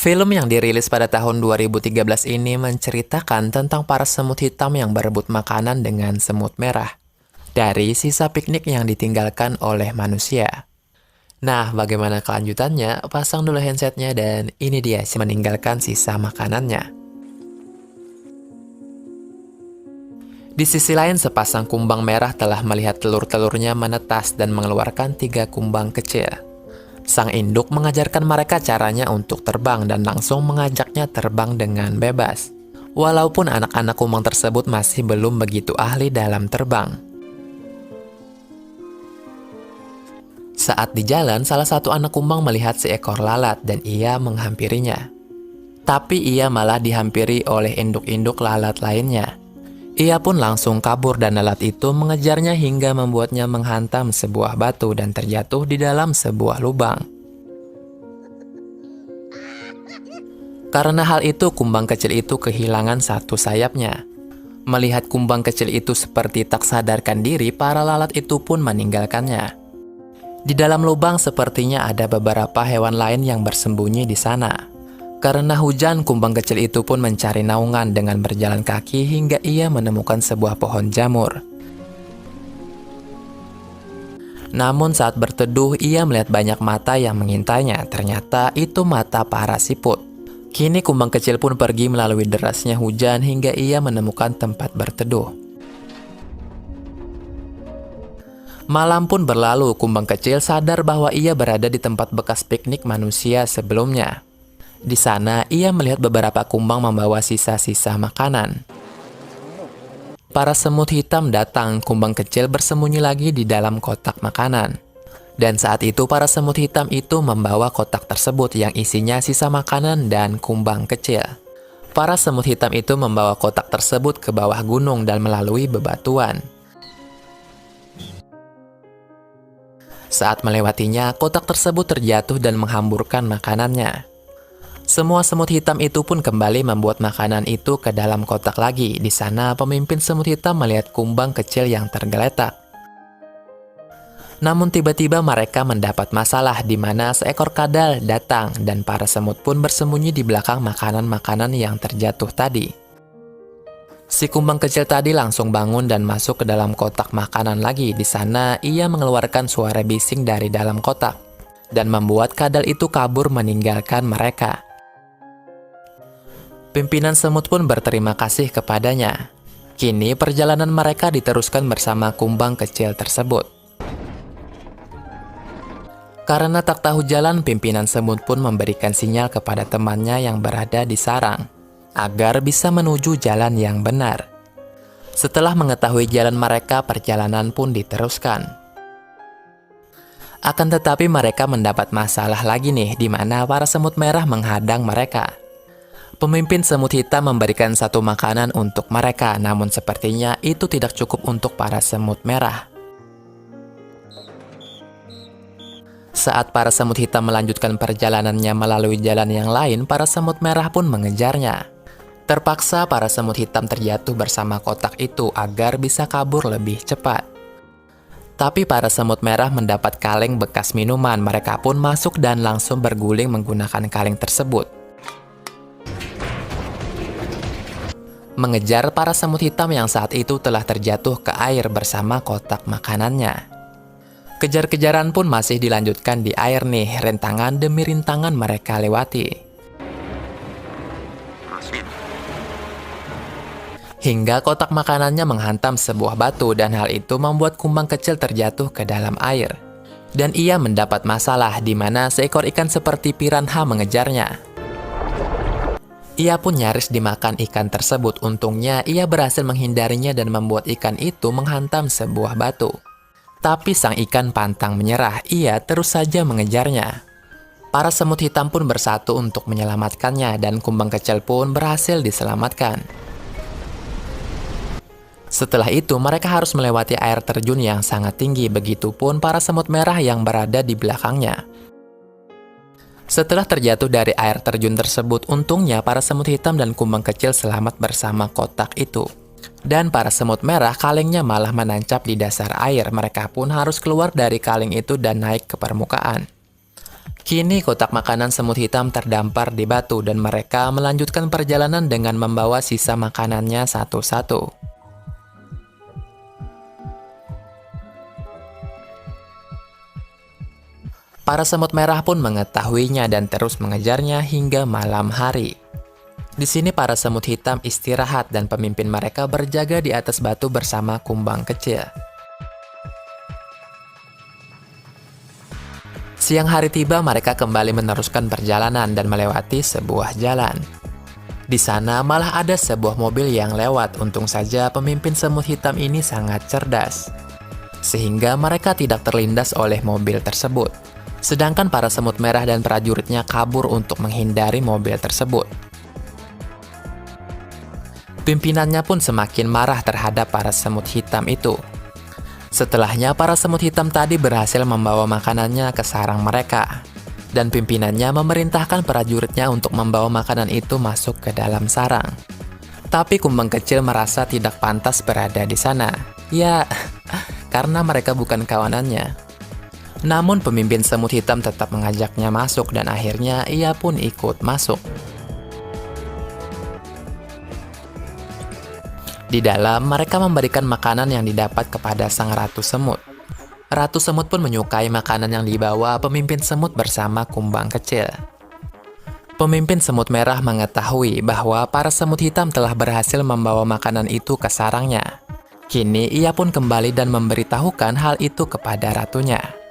Film yang dirilis pada tahun 2013 ini menceritakan tentang para semut hitam yang berebut makanan dengan semut merah dari sisa piknik yang ditinggalkan oleh manusia. Nah, bagaimana kelanjutannya? Pasang dulu handsetnya dan ini dia si meninggalkan sisa makanannya. Di sisi lain, sepasang kumbang merah telah melihat telur-telurnya menetas dan mengeluarkan 3 kumbang kecil. Sang induk mengajarkan mereka caranya untuk terbang dan langsung mengajaknya terbang dengan bebas. Walaupun anak-anak kumbang tersebut masih belum begitu ahli dalam terbang. Saat di jalan, salah satu anak kumbang melihat seekor lalat dan ia menghampirinya. Tapi ia malah dihampiri oleh induk-induk lalat lainnya. Ia pun langsung kabur dan lalat itu mengejarnya hingga membuatnya menghantam sebuah batu dan terjatuh di dalam sebuah lubang. Karena hal itu, kumbang kecil itu kehilangan satu sayapnya. Melihat kumbang kecil itu seperti tak sadarkan diri, para lalat itu pun meninggalkannya. Di dalam lubang sepertinya ada beberapa hewan lain yang bersembunyi di sana. Karena hujan, kumbang kecil itu pun mencari naungan dengan berjalan kaki hingga ia menemukan sebuah pohon jamur. Namun saat berteduh, ia melihat banyak mata yang mengintainya. Ternyata itu mata para siput. Kini kumbang kecil pun pergi melalui derasnya hujan hingga ia menemukan tempat berteduh. Malam pun berlalu, kumbang kecil sadar bahwa ia berada di tempat bekas piknik manusia sebelumnya. Di sana, ia melihat beberapa kumbang membawa sisa-sisa makanan. Para semut hitam datang, kumbang kecil bersembunyi lagi di dalam kotak makanan. Dan saat itu, para semut hitam itu membawa kotak tersebut yang isinya sisa makanan dan kumbang kecil. Para semut hitam itu membawa kotak tersebut ke bawah gunung dan melalui bebatuan. Saat melewatinya, kotak tersebut terjatuh dan menghamburkan makanannya. Semua semut hitam itu pun kembali membuat makanan itu ke dalam kotak lagi. Di sana, pemimpin semut hitam melihat kumbang kecil yang tergeletak. Namun tiba-tiba mereka mendapat masalah di mana seekor kadal datang dan para semut pun bersembunyi di belakang makanan-makanan yang terjatuh tadi. Si kumbang kecil tadi langsung bangun dan masuk ke dalam kotak makanan lagi. Di sana, ia mengeluarkan suara bising dari dalam kotak dan membuat kadal itu kabur meninggalkan mereka. Pimpinan semut pun berterima kasih kepadanya. Kini perjalanan mereka diteruskan bersama kumbang kecil tersebut. Karena tak tahu jalan, pimpinan semut pun memberikan sinyal kepada temannya yang berada di sarang, agar bisa menuju jalan yang benar. Setelah mengetahui jalan mereka, perjalanan pun diteruskan. Akan tetapi mereka mendapat masalah lagi nih, di mana para semut merah menghadang mereka. Pemimpin semut hitam memberikan satu makanan untuk mereka, namun sepertinya itu tidak cukup untuk para semut merah. Saat para semut hitam melanjutkan perjalanannya melalui jalan yang lain, para semut merah pun mengejarnya. Terpaksa para semut hitam terjatuh bersama kotak itu agar bisa kabur lebih cepat. Tapi para semut merah mendapat kaleng bekas minuman, mereka pun masuk dan langsung berguling menggunakan kaleng tersebut. Mengejar para semut hitam yang saat itu telah terjatuh ke air bersama kotak makanannya. Kejar-kejaran pun masih dilanjutkan di air nih, rintangan demi rintangan mereka lewati. Hingga kotak makanannya menghantam sebuah batu dan hal itu membuat kumbang kecil terjatuh ke dalam air. Dan ia mendapat masalah di mana seekor ikan seperti piranha mengejarnya. Ia pun nyaris dimakan ikan tersebut. Untungnya ia berhasil menghindarinya dan membuat ikan itu menghantam sebuah batu. Tapi sang ikan pantang menyerah, ia terus saja mengejarnya. Para semut hitam pun bersatu untuk menyelamatkannya dan kumbang kecil pun berhasil diselamatkan. Setelah itu mereka harus melewati air terjun yang sangat tinggi, begitupun para semut merah yang berada di belakangnya. Setelah terjatuh dari air terjun tersebut, untungnya para semut hitam dan kumbang kecil selamat bersama kotak itu. Dan para semut merah kalengnya malah menancap di dasar air. Mereka pun harus keluar dari kaleng itu dan naik ke permukaan. Kini kotak makanan semut hitam terdampar di batu dan mereka melanjutkan perjalanan dengan membawa sisa makanannya satu-satu. Para semut merah pun mengetahuinya dan terus mengejarnya hingga malam hari. Di sini para semut hitam istirahat dan pemimpin mereka berjaga di atas batu bersama kumbang kecil. Siang hari tiba, mereka kembali meneruskan perjalanan dan melewati sebuah jalan. Di sana malah ada sebuah mobil yang lewat. Untung saja pemimpin semut hitam ini sangat cerdas, sehingga mereka tidak terlindas oleh mobil tersebut. Sedangkan para semut merah dan prajuritnya kabur untuk menghindari mobil tersebut. Pimpinannya pun semakin marah terhadap para semut hitam itu. Setelahnya, para semut hitam tadi berhasil membawa makanannya ke sarang mereka. Dan pimpinannya memerintahkan prajuritnya untuk membawa makanan itu masuk ke dalam sarang. Tapi kumbang kecil merasa tidak pantas berada di sana. Ya, karena mereka bukan kawanannya. Namun pemimpin semut hitam tetap mengajaknya masuk dan akhirnya ia pun ikut masuk. Di dalam, mereka memberikan makanan yang didapat kepada sang ratu semut. Ratu semut pun menyukai makanan yang dibawa pemimpin semut bersama kumbang kecil. Pemimpin semut merah mengetahui bahwa para semut hitam telah berhasil membawa makanan itu ke sarangnya. Kini ia pun kembali dan memberitahukan hal itu kepada ratunya.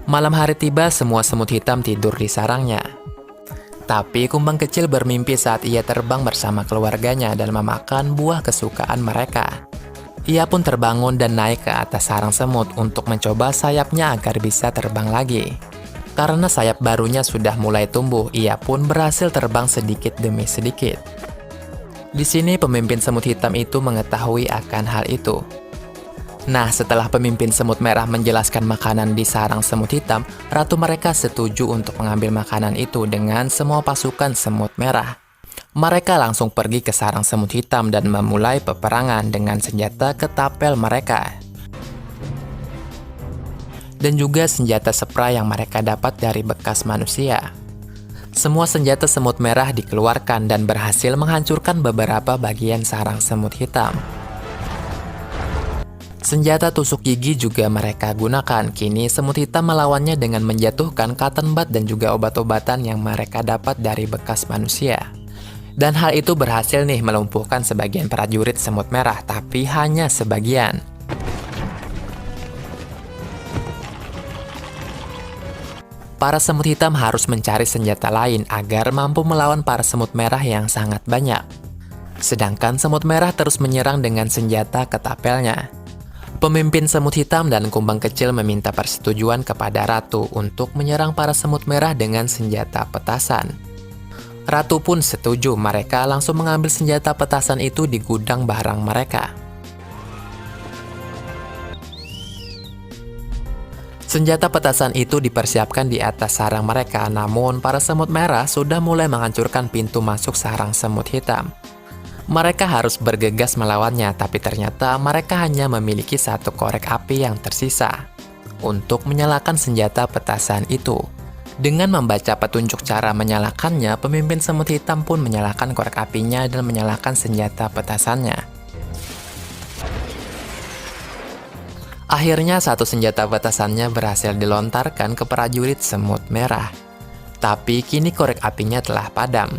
Malam hari tiba, semua semut hitam tidur di sarangnya. Tapi kumbang kecil bermimpi saat ia terbang bersama keluarganya dan memakan buah kesukaan mereka. Ia pun terbangun dan naik ke atas sarang semut untuk mencoba sayapnya agar bisa terbang lagi. Karena sayap barunya sudah mulai tumbuh, ia pun berhasil terbang sedikit demi sedikit. Di sini pemimpin semut hitam itu mengetahui akan hal itu. Nah, setelah pemimpin semut merah menjelaskan makanan di sarang semut hitam, ratu mereka setuju untuk mengambil makanan itu dengan semua pasukan semut merah. Mereka langsung pergi ke sarang semut hitam dan memulai peperangan dengan senjata ketapel mereka. Dan juga senjata spray yang mereka dapat dari bekas manusia. Semua senjata semut merah dikeluarkan dan berhasil menghancurkan beberapa bagian sarang semut hitam. Senjata tusuk gigi juga mereka gunakan. Kini semut hitam melawannya dengan menjatuhkan cotton bud dan juga obat-obatan yang mereka dapat dari bekas manusia. Dan hal itu berhasil nih melumpuhkan sebagian prajurit semut merah, tapi hanya sebagian. Para semut hitam harus mencari senjata lain agar mampu melawan para semut merah yang sangat banyak. Sedangkan semut merah terus menyerang dengan senjata ketapelnya. Pemimpin semut hitam dan kumbang kecil meminta persetujuan kepada ratu untuk menyerang para semut merah dengan senjata petasan. Ratu pun setuju, mereka langsung mengambil senjata petasan itu di gudang barang mereka. Senjata petasan itu dipersiapkan di atas sarang mereka, namun para semut merah sudah mulai menghancurkan pintu masuk sarang semut hitam. Mereka harus bergegas melawannya, tapi ternyata mereka hanya memiliki satu korek api yang tersisa untuk menyalakan senjata petasan itu. Dengan membaca petunjuk cara menyalakannya, pemimpin semut hitam pun menyalakan korek apinya dan menyalakan senjata petasannya. Akhirnya satu senjata petasannya berhasil dilontarkan ke prajurit semut merah. Tapi kini korek apinya telah padam.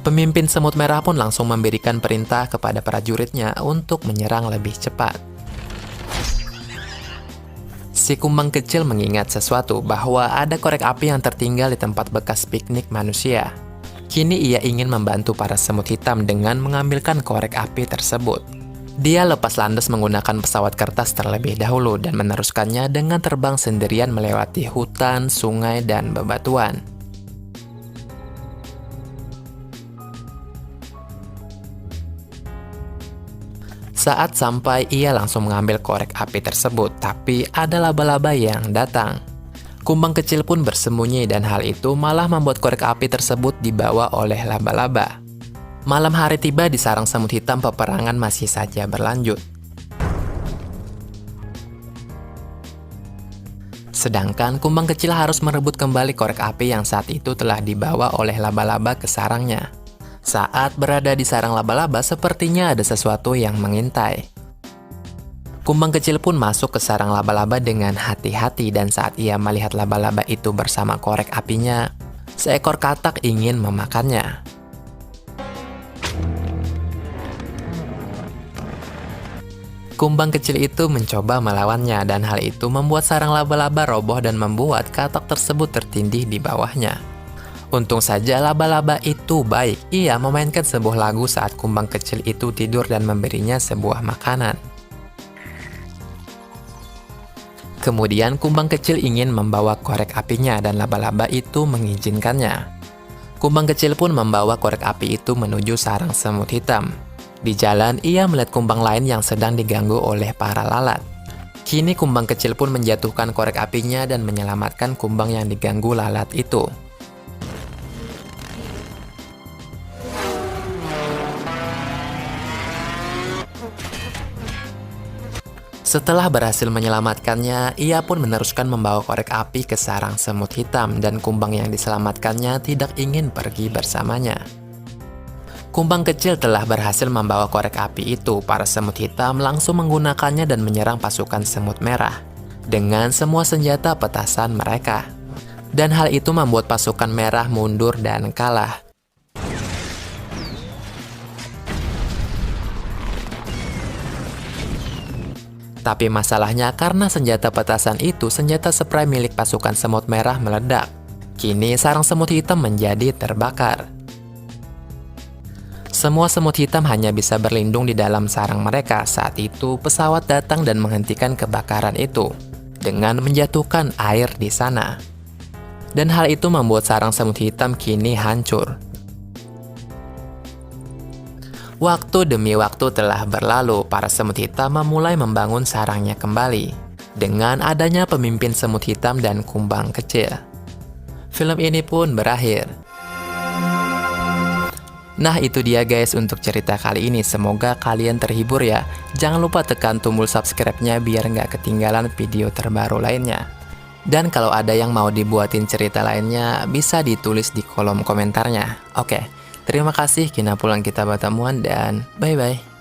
Pemimpin semut merah pun langsung memberikan perintah kepada prajuritnya untuk menyerang lebih cepat. Si kumbang kecil mengingat sesuatu bahwa ada korek api yang tertinggal di tempat bekas piknik manusia. Kini ia ingin membantu para semut hitam dengan mengambilkan korek api tersebut. Dia lepas landas menggunakan pesawat kertas terlebih dahulu dan meneruskannya dengan terbang sendirian melewati hutan, sungai, dan bebatuan. Saat sampai, ia langsung mengambil korek api tersebut, tapi ada laba-laba yang datang. Kumbang kecil pun bersembunyi dan hal itu malah membuat korek api tersebut dibawa oleh laba-laba. Malam hari tiba di sarang semut hitam, peperangan masih saja berlanjut. Sedangkan kumbang kecil harus merebut kembali korek api yang saat itu telah dibawa oleh laba-laba ke sarangnya. Saat berada di sarang laba-laba, sepertinya ada sesuatu yang mengintai. Kumbang kecil pun masuk ke sarang laba-laba dengan hati-hati dan saat ia melihat laba-laba itu bersama korek apinya, seekor katak ingin memakannya. Kumbang kecil itu mencoba melawannya dan hal itu membuat sarang laba-laba roboh dan membuat katak tersebut tertindih di bawahnya. Untung saja laba-laba itu baik, ia memainkan sebuah lagu saat kumbang kecil itu tidur dan memberinya sebuah makanan. Kemudian kumbang kecil ingin membawa korek apinya dan laba-laba itu mengizinkannya. Kumbang kecil pun membawa korek api itu menuju sarang semut hitam. Di jalan, ia melihat kumbang lain yang sedang diganggu oleh para lalat. Kini kumbang kecil pun menjatuhkan korek apinya dan menyelamatkan kumbang yang diganggu lalat itu. Setelah berhasil menyelamatkannya, ia pun meneruskan membawa korek api ke sarang semut hitam dan kumbang yang diselamatkannya tidak ingin pergi bersamanya. Kumbang kecil telah berhasil membawa korek api itu, para semut hitam langsung menggunakannya dan menyerang pasukan semut merah dengan semua senjata petasan mereka. Dan hal itu membuat pasukan merah mundur dan kalah. Tapi masalahnya karena senjata petasan itu, senjata spray milik pasukan semut merah meledak. Kini sarang semut hitam menjadi terbakar. Semua semut hitam hanya bisa berlindung di dalam sarang mereka. Saat itu pesawat datang dan menghentikan kebakaran itu dengan menjatuhkan air di sana. Dan hal itu membuat sarang semut hitam kini hancur. Waktu demi waktu telah berlalu, para semut hitam memulai membangun sarangnya kembali dengan adanya pemimpin semut hitam dan kumbang kecil. Film ini pun berakhir. Nah itu dia guys untuk cerita kali ini, semoga kalian terhibur ya. Jangan lupa tekan tombol subscribe-nya biar nggak ketinggalan video terbaru lainnya. Dan kalau ada yang mau dibuatin cerita lainnya, bisa ditulis di kolom komentarnya. Oke. Terima kasih, kina pulang kita bertemuan dan bye-bye.